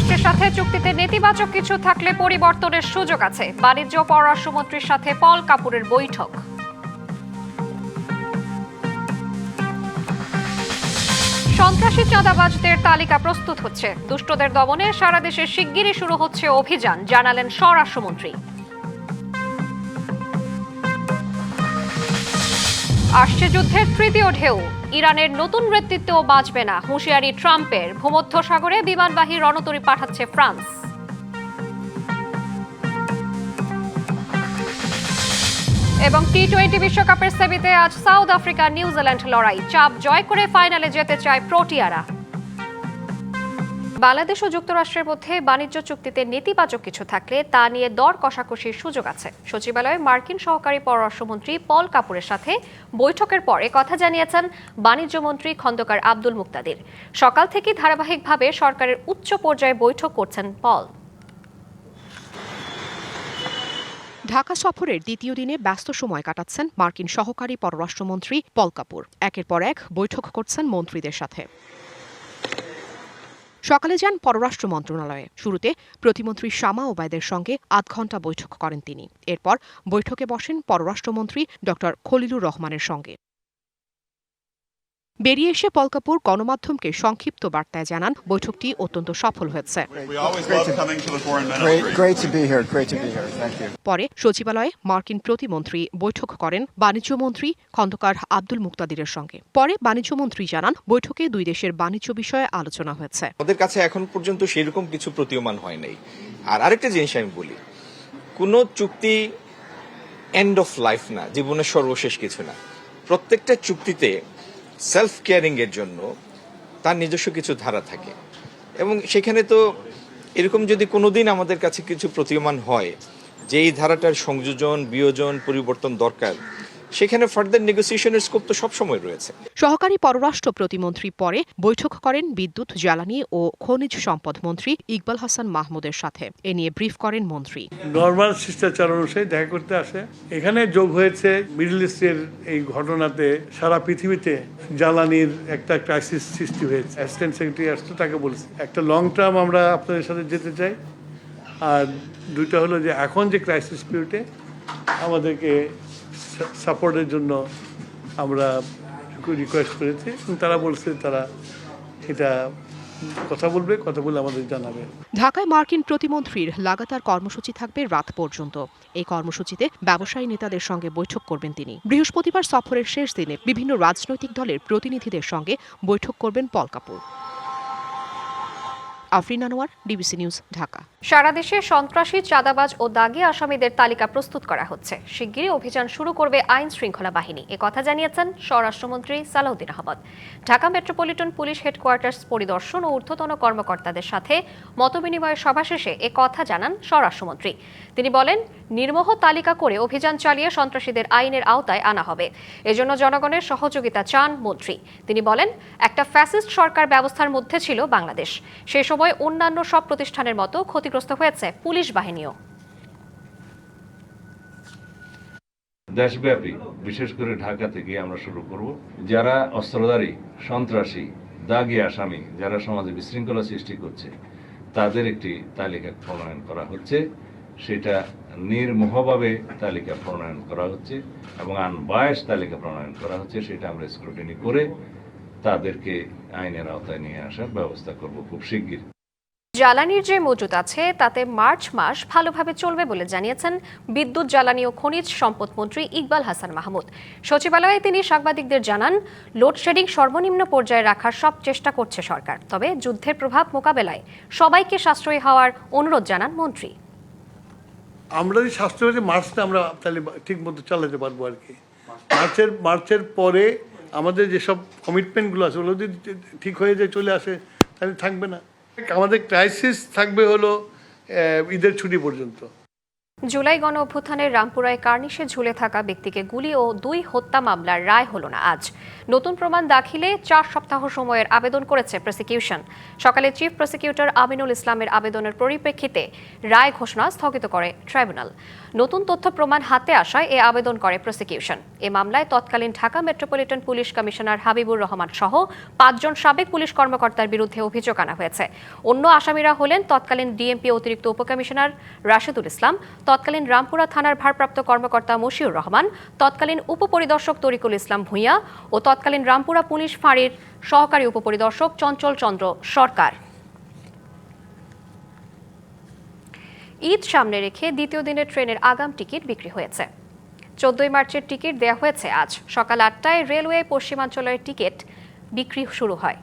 যুক্তরাষ্ট্রের সাথে চুক্তিতে নেতিবাচক কিছু থাকলে পরিবর্তনের সুযোগ আছে। বাণিজ্য ও পররাষ্ট্রমন্ত্রীর সাথে পল কাপুরের বৈঠক। সন্ত্রাসী চাঁদাবাজদের তালিকা প্রস্তুত হচ্ছে। দুষ্টদের দমনে সারা দেশে শিগগিরই শুরু হচ্ছে অভিযান, জানালেন স্বরাষ্ট্রমন্ত্রী। আসছে যুদ্ধের তৃতীয় ঢেউ। ইরানের নতুন নেতৃত্ব বাঁচবে না, হুঁশিয়ারি ট্রাম্পের। ভূমধ্যসাগরে বিমানবাহী রণতরী পাঠাচ্ছে ফ্রান্স। এবং টি-20 বিশ্বকাপের সেমিতে আজ সাউথ আফ্রিকা নিউজিল্যান্ড লড়াই। চাপ জয় করে ফাইনালে যেতে চায় প্রোটিয়ারা। বাংলাদেশ ও যুক্তরাষ্ট্রের মধ্যে বাণিজ্য চুক্তিতে নেতিবাচক কিছু থাকলে তা নিয়ে দর কষাকষির সুযোগ আছে। সচিবালয়ে মার্কিন সহকারী পররাষ্ট্রমন্ত্রী পল কাপুরের সাথে বৈঠকের পর কথা জানিয়েছেন বাণিজ্যমন্ত্রী খন্দকার আব্দুল মুক্তাদির। সকাল থেকে ধারাবাহিকভাবে সরকারের উচ্চ পর্যায়ে বৈঠক করছেন পল। ঢাকা সফরের দ্বিতীয় দিনে ব্যস্ত সময় কাটাচ্ছেন মার্কিন সহকারী পররাষ্ট্রমন্ত্রী পল কাপুর। একের পর এক বৈঠক করছেন মন্ত্রীদের সাথে। সকালে যান পররাষ্ট্র মন্ত্রণালয়ে। শুরুতে প্রতিমন্ত্রী শামা ওবায়দের সঙ্গে আধ ঘণ্টা বৈঠক করেন তিনি। এরপর বৈঠকে বসেন পররাষ্ট্রমন্ত্রী ডক্টর খলিলুর রহমানের সঙ্গে। বেরিয়ে এসে পল কাপুর গণমাধ্যমকে সংক্ষিপ্ত বার্তায় জানান, বৈঠকটি অত্যন্ত সফল হয়েছে। পরে সচিবালয়ে মার্কিন প্রতিমন্ত্রী বৈঠক করেন বাণিজ্যমন্ত্রী খন্দকার আব্দুল মুক্তাদিরের সঙ্গে। পরে বাণিজ্যমন্ত্রী জানান, বৈঠকে দুই দেশের বাণিজ্য বিষয়ে আলোচনা হয়েছে। ওদের কাছে এখন পর্যন্ত সেরকম কিছু প্রতীয়মান হয় নাই। আর আরেকটা জিনিস আমি বলি, কোনো চুক্তি এন্ড অফ লাইফ না, জীবনের সর্বশেষ কিছু না। প্রত্যেকটা চুক্তিতে সেলফ কেয়ারিং এর জন্য তার নিজস্ব কিছু ধারা থাকে, এবং সেখানে তো এরকম যদি কোনোদিন আমাদের কাছে কিছু প্রতীয়মান হয় যে এই ধারাটার সংযোজন, বিয়োজন, পরিবর্তন দরকার, সেখানে ফার্দার নেগোসিয়েশনের স্কোপ তো সবসময় রয়েছে। সহকারী পররাষ্ট্র প্রতিমন্ত্রী পরে বৈঠক করেন বিদ্যুৎ, জ্বালানি ও খনিজ সম্পদ মন্ত্রী ইকবাল হাসান মাহমুদের সাথে। এ নিয়ে ব্রিফ করেন মন্ত্রী। নরমাল শিষ্টাচার অনুসারে দেখা করতে আসে। এখানে যোগ হয়েছে মিডল ইস্টের এই ঘটনাতে সারা পৃথিবীতে জ্বালানির একটা ক্রাইসিস সৃষ্টি হয়েছে। অ্যাসিস্ট্যান্ট সেক্রেটারি আসতো, তাকে বলছে একটা লং টার্ম আমরা আপনাদের সাথে যেতে চাই, আর দুইটা হলো যে এখন যে ক্রাইসিস পিরিয়ডে আমাদেরকে সাপোর্টের জন্য আমরা রিকোয়েস্ট করেছি, এবং তারা বলছে তারা এটা কথা বলে আমাদের জানাবে। ঢাকায় মার্কিন প্রতিমন্ত্রীর লাগাতার কর্মসূচি থাকবে রাত পর্যন্ত। এই কর্মসূচিতে ব্যবসায়ী নেতাদের সঙ্গে বৈঠক করবেন তিনি। বৃহস্পতিবার সফরের শেষ দিনে বিভিন্ন রাজনৈতিক দলের প্রতিনিধিদের সঙ্গে বৈঠক করবেন Paul Kapur. Afrin Anwar, DBC News, Dhaka. সারা দেশে সন্ত্রাসী, চাঁদাবাজ ও দাগী আসামিদের তালিকা প্রস্তুত করা হচ্ছে। শিগগিরই অভিযান শুরু করবে আইন শৃঙ্খলা বাহিনী, কথা জানিয়েছেন স্বরাষ্ট্রমন্ত্রী Salahuddin Ahmed. Dhaka metropolitan police headquarters পরিদর্শন ও ঊর্ধ্বতন কর্মকর্তাদের সাথে মতবিনিময় সভা শেষে কথা জানান স্বরাষ্ট্রমন্ত্রী। তিনি বলেন, নির্মোহ তালিকা করে অভিযান চালিয়ে সন্ত্রাসীদের আইনের আওতায় আনা হবে। এজন্য জনগণের সহযোগিতা চান মন্ত্রী। তিনি বলেন, একটা ফ্যাসিস্ট সরকার ব্যবস্থার মধ্যে ছিল বাংলাদেশ। সেই সময় অন্যান্য সব প্রতিষ্ঠানের মতো ক্ষতিগ্রস্ত হয়েছে পুলিশ বাহিনীও। দেশব্যাপী, বিশেষ করে ঢাকা থেকে আমরা শুরু করব। যারা অস্ত্রধারী, সন্ত্রাসী, দাগী আসামি, যারা সমাজে বিশৃঙ্খলা সৃষ্টি করছে, তাদের একটি তালিকা প্রণয়ন করা হচ্ছে। সেটা নির্মোহভাবে তালিকা প্রণয়ন করা হচ্ছে এবং আনবায়াস তালিকা প্রণয়ন করা হচ্ছে। সেটা আমরা স্ক্রুটিনি করে তাদেরকে আইনের আওতায় নিয়ে আসার ব্যবস্থা করব খুব শিগগির। জ্বালানির যে মজুত আছে তাতে মার্চ মাস ভালোভাবে চলবে বলে জানিয়েছেন বিদ্যুৎ, জ্বালানি ও খনিজ সম্পদ মন্ত্রী ইকবাল হাসান মাহমুদ। সচিবালয়ে তিনি সাংবাদিকদের জানান, লোডশেডিং সর্বনিম্ন পর্যায়ে রাখার সব চেষ্টা করছে সরকার। তবে যুদ্ধের প্রভাব মোকাবেলায় সবাইকে সাশ্রয়ী হওয়ার অনুরোধ জানান মন্ত্রী। আমরা যদি সাশ্রয় হয়েছে মার্চটা আমরা তাহলে ঠিক মতো চালাতে পারবো আর কি। মার্চের পরে আমাদের যেসব কমিটমেন্টগুলো আছে ওগুলো যদি ঠিক হয়ে যায়, চলে আসে, তাহলে থাকবে না। আমাদের ক্রাইসিস থাকবে হলো ঈদের ছুটি পর্যন্ত। জুলাই গণ অভ্যুত্থানের রামপুরায় কার্নিশে ঝুলে থাকা ব্যক্তিকে গুলি ও 2 হত্যা মামলার রায় হলো না আজ। নতুন প্রমাণ দাখিলে 4 সপ্তাহ সময়ের আবেদন করেছে প্রসিকিউশন। সকালে চিফ প্রসিকিউটর আমিনুল ইসলামের আবেদনের পরিপ্রেক্ষিতে রায় ঘোষণা স্থগিত করে ট্রাইব্যুনাল। নতুন তথ্য প্রমাণ হাতে আসায় এ আবেদন করে প্রসিকিউশন। এ মামলায় তৎকালীন Dhaka metropolitan police commissioner Habibur Rahman সহ 5 জন সাবেক পুলিশ কর্মকর্তার বিরুদ্ধে অভিযোগ আনা হয়েছে। অন্য আসামিরা হলেন তৎকালীন ডিএমপি অতিরিক্ত উপকমিশনার রাশেদুল ইসলাম, তৎকালীন রামপুরা থানার ভারপ্রাপ্ত কর্মকর্তা মশিউর রহমান, তৎকালীন উপপরিদর্শক তরিকুল ইসলাম ভূঁইয়া ও তৎকালীন রামপুরা পুলিশ ফাঁড়ির সহকারী উপপরিদর্শক চঞ্চল চন্দ্র সরকার। ঈদ সামনে রেখে দ্বিতীয় দিনের ট্রেনের আগাম টিকিট বিক্রি হয়েছে। 14 মার্চের টিকিট দেওয়া হয়েছে আজ সকাল 8টায়। রেলওয়ে পশ্চিমাঞ্চলের টিকিট বিক্রি শুরু হয়।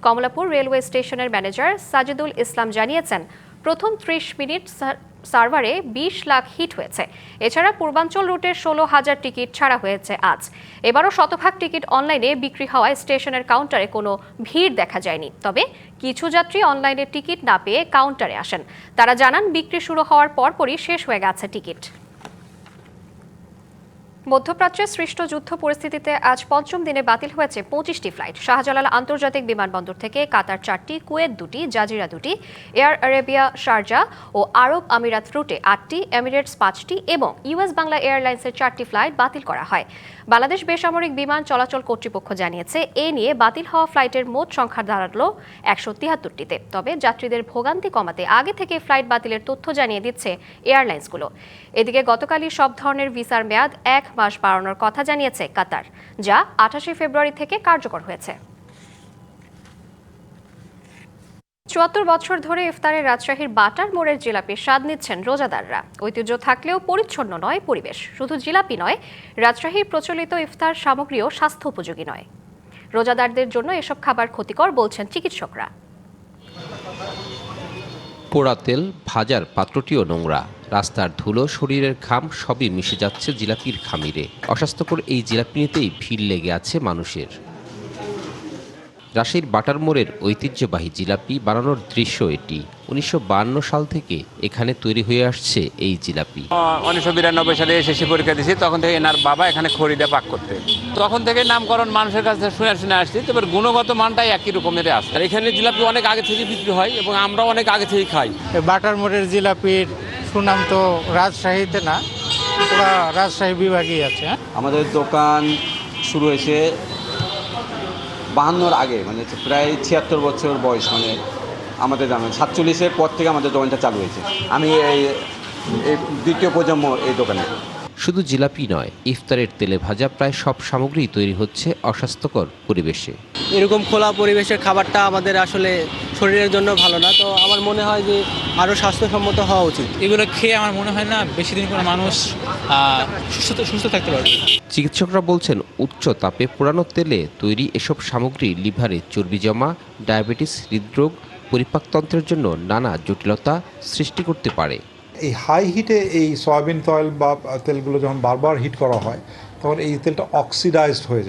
কমলাপুর রেলওয়ে স্টেশনের ম্যানেজার সাজিদুল ইসলাম জানিয়েছেন, প্রথম 30 মিনিট সার্ভারে 20 লাখ হিট হয়েছে। এছাড়া পূর্বাঞ্চল রুটের 16,000 টিকিট ছাড়া হয়েছে আজ। এবারও শতভাগ টিকিট অনলাইনে বিক্রি হওয়ায় স্টেশনের কাউন্টারে কোনো ভিড় দেখা যায়নি। তবে কিছু যাত্রী অনলাইনে টিকিট না পেয়ে কাউন্টারে আসেন। তারা জানান, বিক্রি শুরু হওয়ার পরপরই শেষ হয়ে গেছে টিকিট। মধ্যপ্রাচ্যে সৃষ্ট যুদ্ধ পরিস্থিতিতে আজ পঞ্চম দিনে বাতিল হয়েছে 25টি ফ্লাইট। শাহজালাল আন্তর্জাতিক বিমানবন্দর থেকে কাতার 4টি, কুয়েত 2টি, জাজিরা 2টি, এয়ার আরেবিয়া শারজা ও আরব আমিরাত রুটে 8টি, এমিরেটস 5টি এবং ইউএস বাংলা এয়ারলাইন্সের 4টি ফ্লাইট বাতিল করা হয়। বাংলাদেশ বেসামরিক বিমান চলাচল কর্তৃপক্ষ জানিয়েছে, এ নিয়ে বাতিল হওয়া ফ্লাইটের মোট সংখ্যা দাঁড়ালো 173টিতে। তবে যাত্রীদের ভোগান্তি কমাতে আগে থেকে ফ্লাইট বাতিলের তথ্য জানিয়ে দিচ্ছে এয়ারলাইন্সগুলো। এদিকে গতকালই সব ধরনের ভিসার মেয়াদ 1 মাস বাড়ানোর কথা জানিয়েছে কাতার, যা 28 ফেব্রুয়ারি থেকে কার্যকর হয়েছে। 74 বছর ধরে ইফতারে রাজশাহীর বাটার মোড়ের জিলাপির স্বাদ নিচ্ছেন রোজাদাররা। ঐতিহ্য থাকলেও পরিচ্ছন্ন নয় পরিবেশ। শুধু জিলাপি নয়, রাজশাহীর প্রচলিত ইফতার সামগ্রীও স্বাস্থ্য উপযোগী নয়। রোজাদারদের জন্য এসব খাবার ক্ষতিকর বলছেন চিকিৎসকরা। পোড়া তেল, ভাজার পাত্রটিও নোংরা, রাস্তার ধুলো, শরীরের ঘাম সবই মিশে যাচ্ছে জিলাপির খামিরে। অস্বাস্থ্যকর এই জিলাপি নিতেই ভিড় লেগে আছে মানুষের। রাজশাহীর বাটার মোড়ের ঐতিহ্যবাহী জিলাপি বানানোর দৃশ্য এটি। 1952 সাল থেকে এখানে তৈরি হয়ে আসছে এই জিলাপি। 1992 সালে এসএসসি পরীক্ষা দিয়েছি, তখন থেকে এনার বাবা এখানে খড়িটা পাক করতে। তখন থেকে নামকরণ মানুষের কাছে শুনে আসছি, তবে গুণগত মানটাই একই রকমের আসছে। আর এখানে জিলাপি অনেক আগে থেকে বিক্রি হয় এবং আমরাও অনেক আগে থেকে খাই। বাটার মোড়ের জিলাপির সুনাম তো রাজশাহীতে না, পুরো রাজশাহী বিভাগেই আছে। আমাদের দোকান শুরু হয়েছে 52-র আগে, মানে প্রায় 76 বছর বয়স। মানে আমাদের গ্রামে 47-এর পর থেকে আমাদের দোকানটা চালু হয়েছে। আমি এই দ্বিতীয় প্রজন্ম এই দোকানে। শুধু জিলাপি নয়, ইফতারের তেলে ভাজা প্রায় সব সামগ্রী তৈরি হচ্ছে অস্বাস্থ্যকর পরিবেশে। এরকম খোলা পরিবেশের খাবারটা আমাদের আসলে শরীরের জন্য ভালো না। তো আমার মনে হয় যে আরও স্বাস্থ্যসম্মত হওয়া উচিত। এগুলো খেয়ে আমার মনে হয় না বেশি দিন কোনো মানুষ সুস্থ থাকতে পারবে। চিকিৎসকরা বলছেন, উচ্চ তাপে পোড়ানো তেলে তৈরি এসব সামগ্রী লিভারে চর্বি জমা, ডায়াবেটিস, হৃদরোগ, পরিপাকতন্ত্রের জন্য নানা জটিলতা সৃষ্টি করতে পারে। এই হাই হিটে এই সয়াবিন তেল বা তেলগুলো যখন বারবার হিট করা হয়, তখন এই তেলটা অক্সিডাইজড হয়ে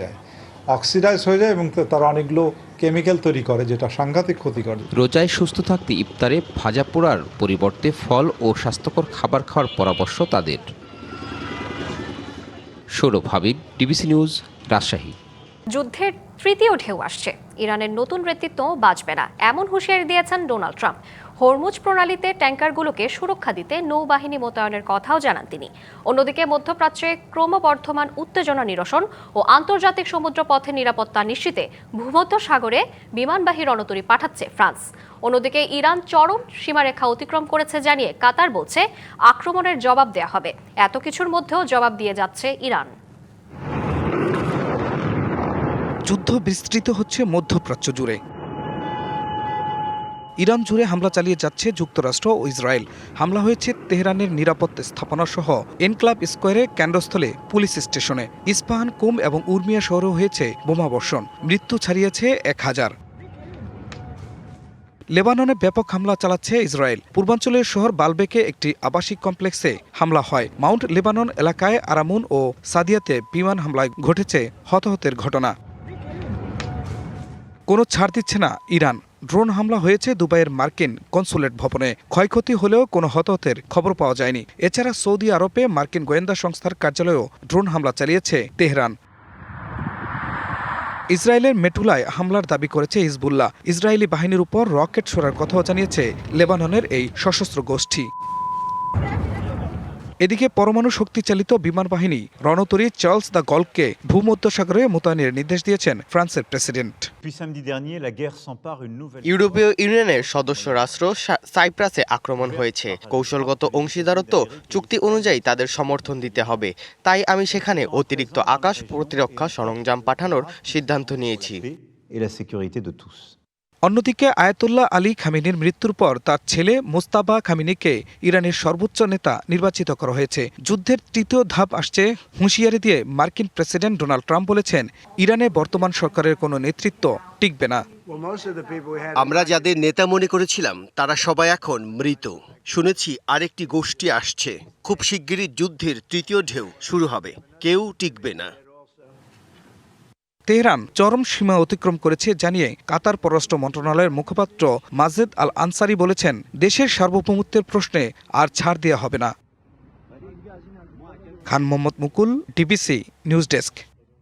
যায় এবং তার অনেকগুলো কেমিক্যাল তৈরি করে, যেটা সাংঘাতিক ক্ষতিকর। রোজায় সুস্থ থাকতে ইফতারে ভাজা পোড়ার পরিবর্তে ফল ও স্বাস্থ্যকর খাবার খাওয়ার পরামর্শ তাদের। Sourav Habib, DBC news, Rajshahi. যুদ্ধের তৃতীয় ঢেউ আসছে, ইরানের নতুন নেতৃত্ব বাঁচবে না এমন হুঁশিয়ারি দিয়েছেন ডোনাল্ড ট্রাম্প। হরমুজ প্রণালীতে ট্যাঙ্কারগুলোকে সুরক্ষা দিতে নৌবাহিনী মোতায়েনের কথাও জানান তিনি। অন্যদিকে মধ্যপ্রাচ্যে ক্রমবর্ধমান উত্তেজনা নিরসন ও আন্তর্জাতিক সমুদ্র পথে নিরাপত্তা নিশ্চিতে ভূমধ্য সাগরে বিমানবাহী রণতরী পাঠাচ্ছে ফ্রান্স। অন্যদিকে ইরান চরম সীমারেখা অতিক্রম করেছে জানিয়ে কাতার বলছে, আক্রমণের জবাব দেয়া হবে। এত কিছুর মধ্যেও জবাব দিয়ে যাচ্ছে ইরান। যুদ্ধ বিস্তৃত হচ্ছে মধ্যপ্রাচ্য জুড়ে। ইরান জুড়ে হামলা চালিয়ে যাচ্ছে যুক্তরাষ্ট্র ও ইসরায়েল। হামলা হয়েছে তেহরানের নিরাপত্তা স্থাপনা সহ এনক্লাব স্কোয়ারে, কেন্দ্রস্থলে, পুলিশ স্টেশনে। ইস্পাহান, কুম এবং উর্মিয়া শহরেও হয়েছে বোমাবর্ষণ। মৃত্যু ছাড়িয়েছে 1000। লেবাননে ব্যাপক হামলা চালাচ্ছে ইসরায়েল। পূর্বাঞ্চলের শহর বালবেকে একটি আবাসিক কমপ্লেক্সে হামলা হয়। মাউন্ট লেবানন এলাকায় আরামুন ও সাদিয়াতে বিমান হামলায় ঘটেছে হতাহতের ঘটনা। কোনো ছাড় দিচ্ছে না ইরান। ড্রোন হামলা হয়েছে দুবাইয়ের মার্কিন কনসুলেট ভবনে। ক্ষয়ক্ষতি হলেও কোনো হতাহতের খবর পাওয়া যায়নি। এছাড়া সৌদি আরবে মার্কিন গোয়েন্দা সংস্থার কার্যালয়েও ড্রোন হামলা চালিয়েছে তেহরান। ইসরায়েলের মেটুলায় হামলার দাবি করেছে হিজবুল্লাহ। ইসরায়েলি বাহিনীর উপর রকেট ছোড়ার কথাও জানিয়েছে লেবাননের এই সশস্ত্র গোষ্ঠী। এদিকে পরমাণু শক্তিচালিত বিমান বাহিনী রণতরী চার্লস দ্য গলকে ভূমধ্যসাগরে মোতায়েনের নির্দেশ দিয়েছেন ফ্রান্সের প্রেসিডেন্ট। ইউরোপীয় ইউনিয়নের সদস্য রাষ্ট্র সাইপ্রাসে আক্রমণ হয়েছে। কৌশলগত অংশীদারত্ব চুক্তি অনুযায়ী তাদের সমর্থন দিতে হবে। তাই আমি সেখানে অতিরিক্ত আকাশ প্রতিরক্ষা সরঞ্জাম পাঠানোর সিদ্ধান্ত নিয়েছি। অন্যদিকে আয়াতুল্লাহ আলী খামেনির মৃত্যুর পর তার ছেলে মুস্তাবা খামেনিকে ইরানের সর্বোচ্চ নেতা নির্বাচিত করা হয়েছে। যুদ্ধের তৃতীয় ধাপ আসছে হুঁশিয়ারি দিয়ে মার্কিন প্রেসিডেন্ট ডোনাল্ড ট্রাম্প বলেছেন, ইরানে বর্তমান সরকারের কোনো নেতৃত্ব টিকবে না। আমরা যাদের নেতা মনে করেছিলাম তারা সবাই এখন মৃত। শুনেছি আরেকটি গোষ্ঠী আসছে। খুব শিগগিরই যুদ্ধের তৃতীয় ঢেউ শুরু হবে। কেউ টিকবে না। তেহরান চরম সীমা অতিক্রম করেছে জানিয়ে কাতার পররাষ্ট্র মন্ত্রণালয়ের মুখপাত্র মাজেদ আল আনসারি বলেছেন, দেশের সার্বভৌমত্বের প্রশ্নে আর ছাড় দেওয়া হবে না। খান মোহাম্মদ মুকুল, ডিবিসি নিউজ ডেস্ক।